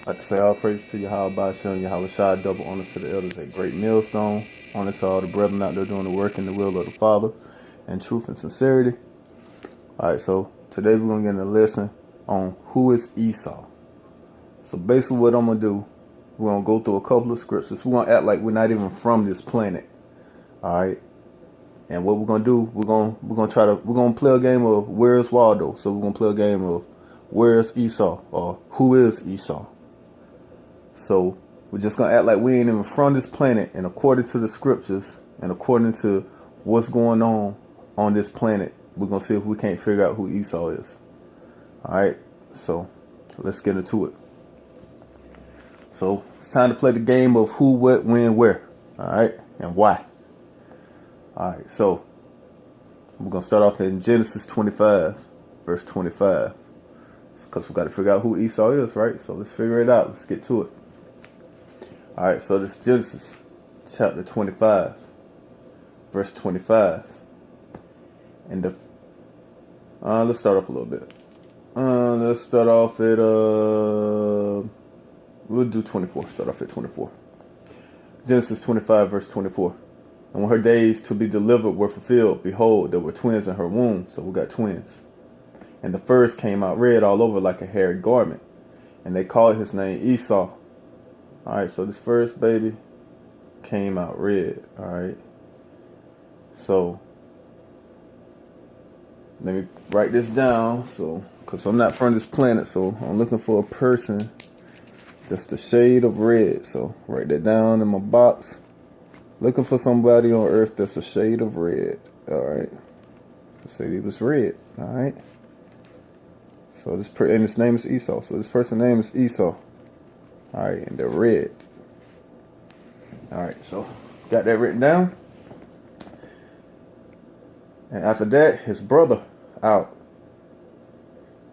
I'd like to say all praise to Yahawah and Yahawashi, double honors to the elders at Greatmillstone, honor to all the brethren out there doing the work in the will of the Father, and truth and sincerity. Alright, so today we're going to get into a lesson on who is Esau. So basically what I'm going to do, we're going to go through a couple of scriptures. We're going to act like we're not even from this planet. Alright, and what we're going to do, we're going to play a game of Where's Waldo. So we're going to play a game of Where's Esau, or Who is Esau. So we're just going to act like we ain't even from this planet, and according to the scriptures and according to what's going on this planet, we're going to see if we can't figure out who Esau is. Alright, so let's get into it. So it's time to play the game of who, what, when, where. Alright, and why. Alright, so we're going to start off in Genesis 25, verse 25. Because we got to figure out who Esau is, right? So let's figure it out. Let's get to it. Alright, so this is Genesis chapter 25, verse 25. And let's start off a little bit. Let's start off at we'll do 24. Start off at 24. Genesis 25, verse 24. And when her days to be delivered were fulfilled, behold, there were twins in her womb. So we got twins. And the first came out red all over like a hairy garment. And they called his name Esau. Alright, so this first baby came out red. Alright. So let me write this down. So, because I'm not from this planet, so I'm looking for a person that's the shade of red. So write that down in my box. Looking for somebody on earth that's a shade of red. Alright. Let's say he was red. Alright. So and his name is Esau. So this person's name is Esau. Alright, and they're red. Alright, so got that written down. And after that, his brother out.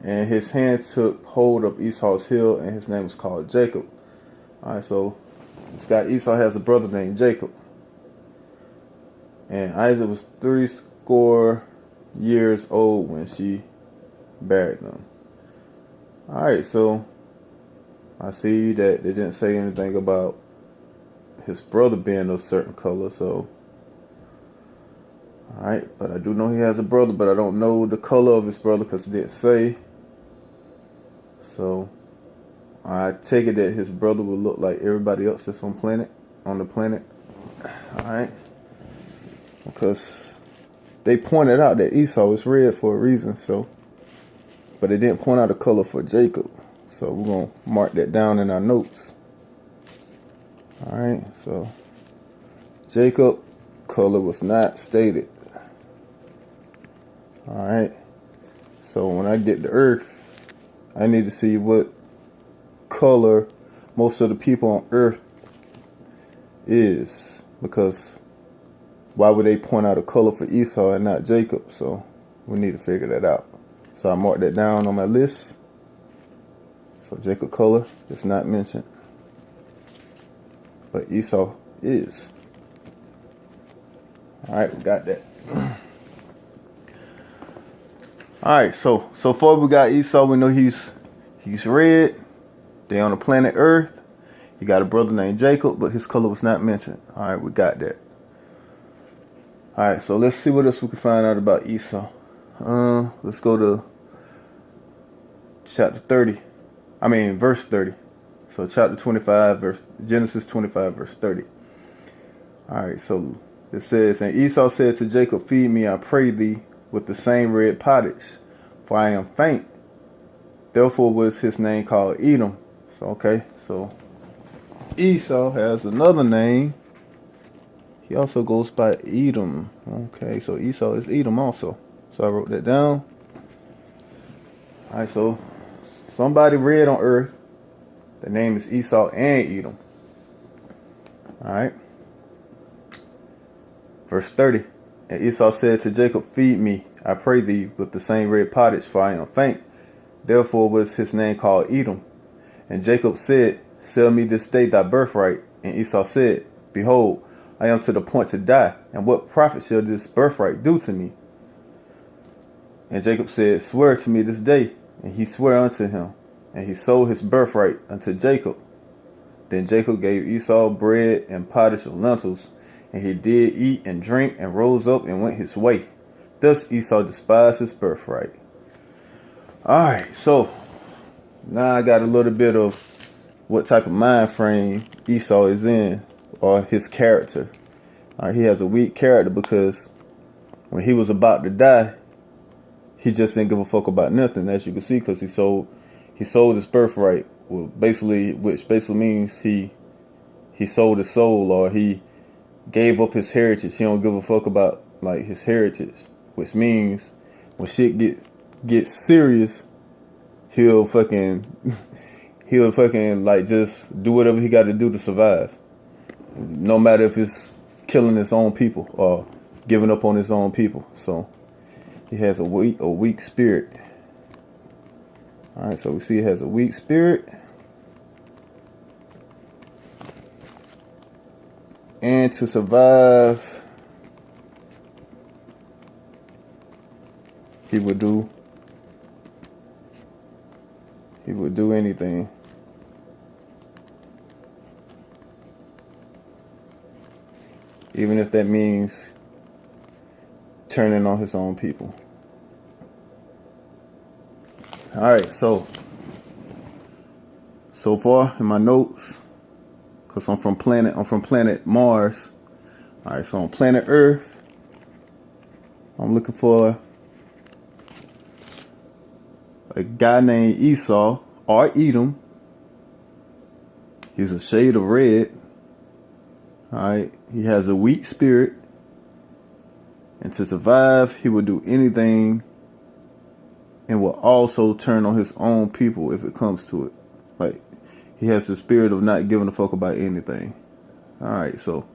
And his hand took hold of Esau's heel, and his name was called Jacob. Alright, so this guy Esau has a brother named Jacob. And Isaac was 80 years old when she buried them. Alright, so I see that they didn't say anything about his brother being of a certain color, so alright, but I do know he has a brother, but I don't know the color of his brother because it didn't say. So I take it that his brother will look like everybody else that's on the planet. Alright. Because they pointed out that Esau is red for a reason, so but they didn't point out the color for Jacob. So we're going to mark that down in our notes. Alright, so Jacob color was not stated. Alright, so when I get to Earth, I need to see what color most of the people on Earth is. Because why would they point out a color for Esau and not Jacob? So we need to figure that out. So I marked that down on my list. So Jacob color is not mentioned, but Esau is. Alright, we got that. Alright, so far we got Esau. We know he's red. They on the planet Earth. He got a brother named Jacob, but his color was not mentioned. Alright, we got that. Alright, so let's see what else we can find out about Esau. Let's go to chapter 30. Verse 30. So chapter 25, Genesis 25, verse 30. Alright, so it says, and Esau said to Jacob, feed me, I pray thee, with the same red pottage, for I am faint. Therefore was his name called Edom. So, okay, so Esau has another name. He also goes by Edom. Okay, so Esau is Edom also. So I wrote that down. Alright, so somebody red on earth. The name is Esau and Edom. Alright. Verse 30. And Esau said to Jacob, feed me, I pray thee, with the same red pottage, for I am faint. Therefore was his name called Edom. And Jacob said, sell me this day thy birthright. And Esau said, behold, I am to the point to die, and what profit shall this birthright do to me? And Jacob said, swear to me this day. And he swore unto him. and he sold his birthright unto Jacob. Then Jacob gave Esau bread and pottage of lentils, and he did eat and drink, and rose up and went his way. Thus Esau despised his birthright. Alright, so now I got a little bit of what type of mind frame Esau is in, or his character. He has a weak character because when he was about to die, he just didn't give a fuck about nothing, as you can see, because he sold his birthright. Well, which basically means he sold his soul, or he gave up his heritage. He don't give a fuck about like his heritage, which means when shit gets serious, he'll fucking like just do whatever he got to do to survive, no matter if it's killing his own people or giving up on his own people. So he has a weak spirit. All right, so we see he has a weak spirit. And to survive, he would do anything. Even if that means turning on his own people. Alright, so far in my notes, because I'm from planet Mars. Alright, so on planet Earth, I'm looking for a guy named Esau, or Edom. He's a shade of red. Alright, he has a weak spirit. And to survive, he will do anything, and will also turn on his own people if it comes to it. Like, he has the spirit of not giving a fuck about anything. Alright, so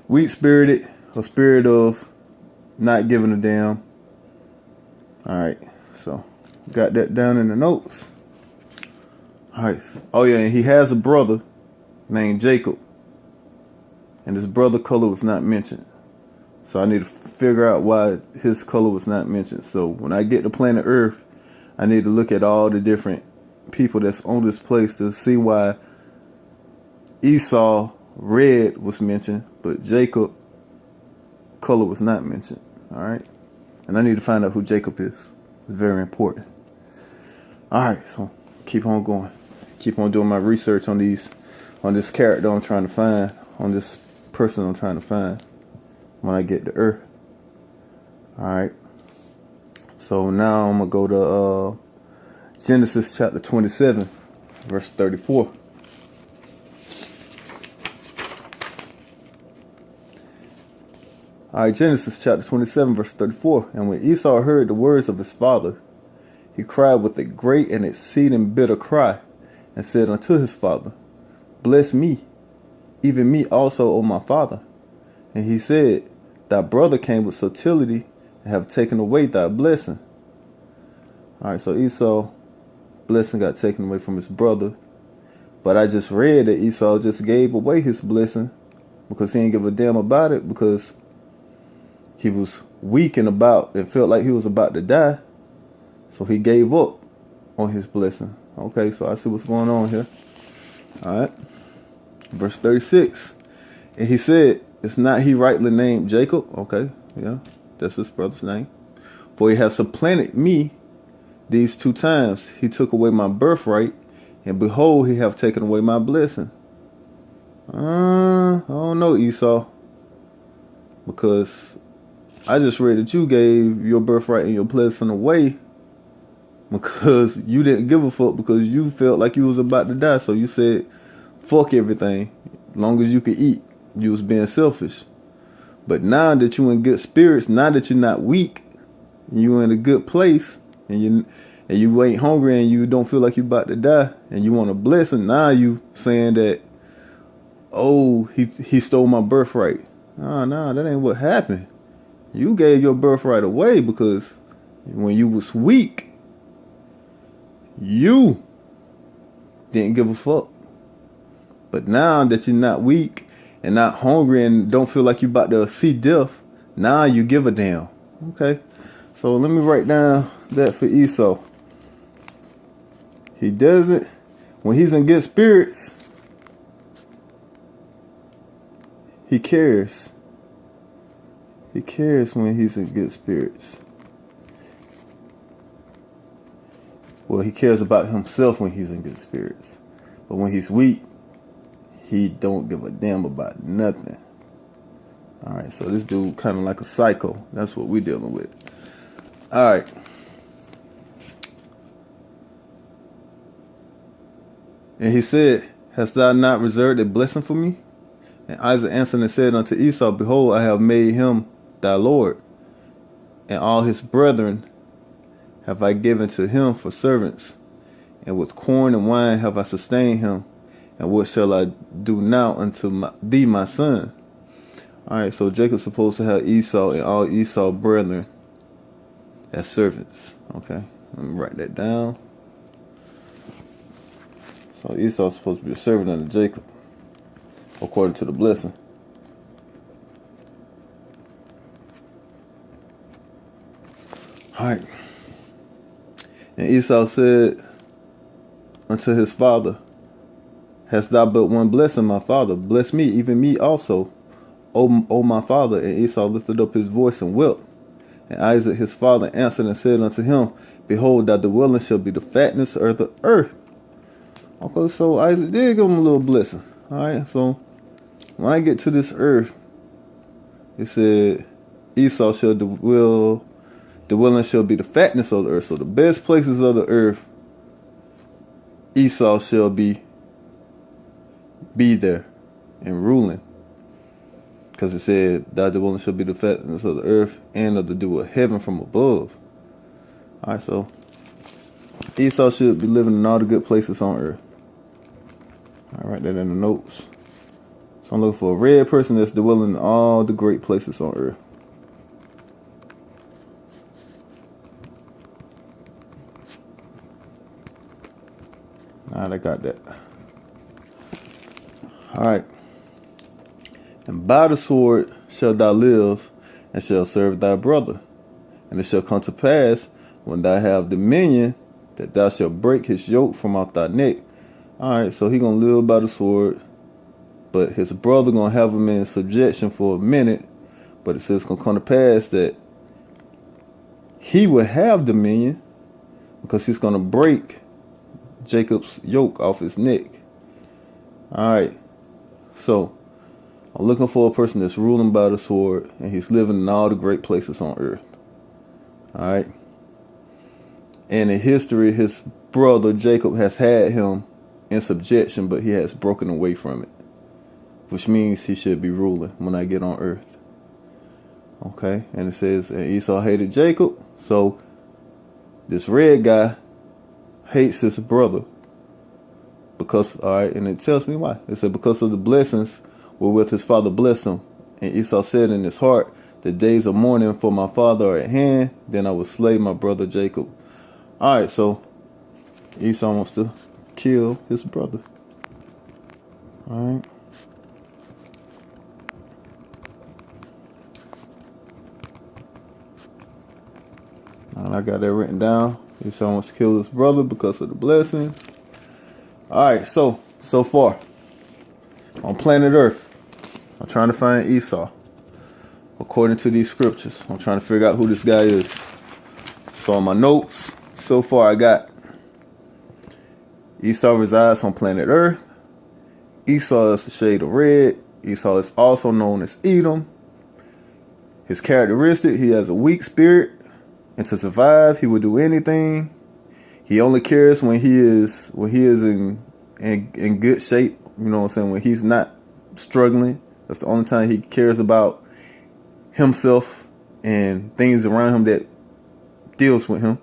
weak-spirited, a spirit of not giving a damn. Alright, so got that down in the notes. Alright, oh yeah, and he has a brother named Jacob. And his brother color was not mentioned. So I need to figure out why his color was not mentioned. So when I get to planet Earth, I need to look at all the different people that's on this place to see why Esau red was mentioned, but Jacob color was not mentioned. Alright. And I need to find out who Jacob is. It's very important. Alright, so keep on going. Keep on doing my research on this character I'm trying to find, on this person I'm trying to find when I get to Earth. Alright. So now I'm going to go to Genesis chapter 27, verse 34. Alright, Genesis chapter 27, verse 34. And when Esau heard the words of his father, he cried with a great and exceeding bitter cry, and said unto his father, Bless me, even me also, O my father. And he said, Thy brother came with subtlety, and have taken away thy blessing. Alright, so Esau's blessing got taken away from his brother. But I just read that Esau just gave away his blessing because he didn't give a damn about it, because he was weak and felt like he was about to die. So he gave up on his blessing. Okay, so I see what's going on here. Alright. Verse 36. And he said, Is not he rightly named Jacob? Okay, yeah, that's his brother's name. For he has supplanted me these 2 times. He took away my birthright, and behold, he have taken away my blessing. I don't know, Esau. Because I just read that you gave your birthright and your blessing away because you didn't give a fuck, because you felt like you was about to die. So you said, fuck everything, as long as you could eat. You was being selfish. But now that you in good spirits, now that you're not weak, you in a good place, and you ain't hungry, and you don't feel like you about to die, and you want a blessing, now you saying that, oh, he stole my birthright. No, that ain't what happened. You gave your birthright away because when you was weak, you didn't give a fuck. But now that you're not weak and not hungry and don't feel like you about to see death, now you give a damn. Okay, so let me write down that for Esau. He doesn't. When he's in good spirits, he cares. He cares when he's in good spirits. Well, he cares about himself when he's in good spirits. But when he's weak, he don't give a damn about nothing. Alright, so this dude kind of like a psycho. That's what we're dealing with. Alright. And he said, hast thou not reserved a blessing for me? And Isaac answered and said unto Esau, behold, I have made him thy lord, and all his brethren have I given to him for servants, and with corn and wine have I sustained him. And what shall I do now unto thee, my son? Alright, so Jacob's supposed to have Esau and all Esau's brethren as servants. Okay, let me write that down. So Esau's supposed to be a servant under Jacob, according to the blessing. Alright. And Esau said unto his father, hast thou but one blessing, my father? Bless me, even me also, O my father. And Esau lifted up his voice and wept. And Isaac his father answered and said unto him, behold, thy dwelling shall be the fatness of the earth. Okay, so Isaac did give him a little blessing. Alright, so when I get to this earth, it said Esau shall dwelling shall be the fatness of the earth. So the best places of the earth, Esau shall be there and ruling. Because it said, thy dwelling shall be the fatness of the earth and of the dew of heaven from above. Alright, so Esau should be living in all the good places on earth. I write that in the notes. So I'm looking for a red person that's dwelling in all the great places on earth. Alright, I got that. Alright. And by the sword shalt thou live, and shalt serve thy brother. And it shall come to pass, when thou have dominion, that thou shalt break his yoke from off thy neck. Alright, so he gonna live by the sword, but his brother gonna have him in subjection for a minute. But it says it's gonna come to pass that he will have dominion, because he's gonna break Jacob's yoke off his neck. Alright, so I'm looking for a person that's ruling by the sword, and he's living in all the great places on earth. Alright. And in history, his brother Jacob has had him in subjection, but he has broken away from it, which means he should be ruling when I get on earth. Okay, and it says, and Esau hated Jacob, so this red guy hates his brother because, alright, and it tells me why. It said, because of the blessings wherewith his father blessed him. And Esau said in his heart, the days of mourning for my father are at hand, then I will slay my brother Jacob. Alright, so Esau wants to kill his brother. Alright. And I got that written down. Esau wants to kill his brother because of the blessings. Alright, so far on planet Earth, I'm trying to find Esau according to these scriptures. I'm trying to figure out who this guy is. So on my notes, so far I got Esau resides on planet Earth. Esau is the shade of red. Esau is also known as Edom. His characteristic, he has a weak spirit, and to survive he will do anything. He only cares when he is in good shape. You know what I'm saying? When he's not struggling, that's the only time he cares about himself and things around him that deals with him.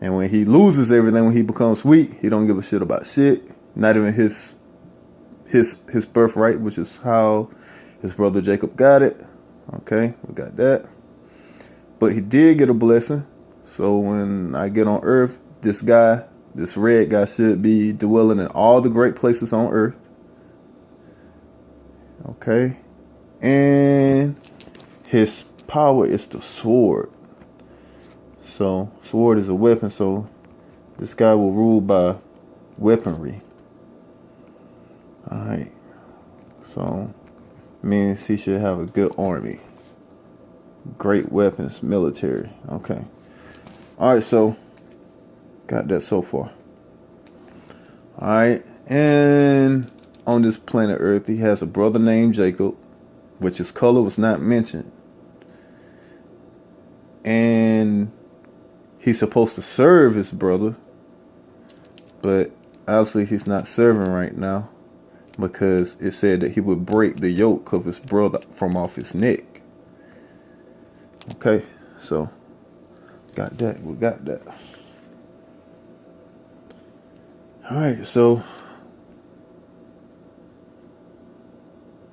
And when he loses everything, when he becomes weak, he don't give a shit about shit. Not even his birthright, which is how his brother Jacob got it. Okay, we got that. But he did get a blessing. So when I get on earth, this red guy should be dwelling in all the great places on earth. Okay. And his power is the sword. So sword is a weapon. So This guy will rule by weaponry. Alright. So, means he should have a good army. Great weapons, military. Okay. Alright, so, got that so far. Alright. And on this planet Earth, he has a brother named Jacob, which his color was not mentioned. And he's supposed to serve his brother, but obviously he's not serving right now because it said that he would break the yoke of his brother from off his neck. Okay, so got that. We got that. Alright, so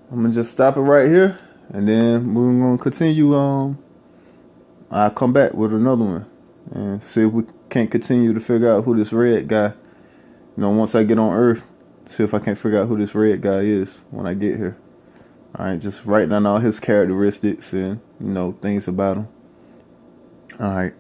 I'm gonna just stop it right here, and then we're gonna continue. I'll come back with another one and see if we can't continue to figure out who this red guy. Once I get on Earth, see if I can't figure out who this red guy is when I get here. Alright, just write down all his characteristics and things about him. Alright.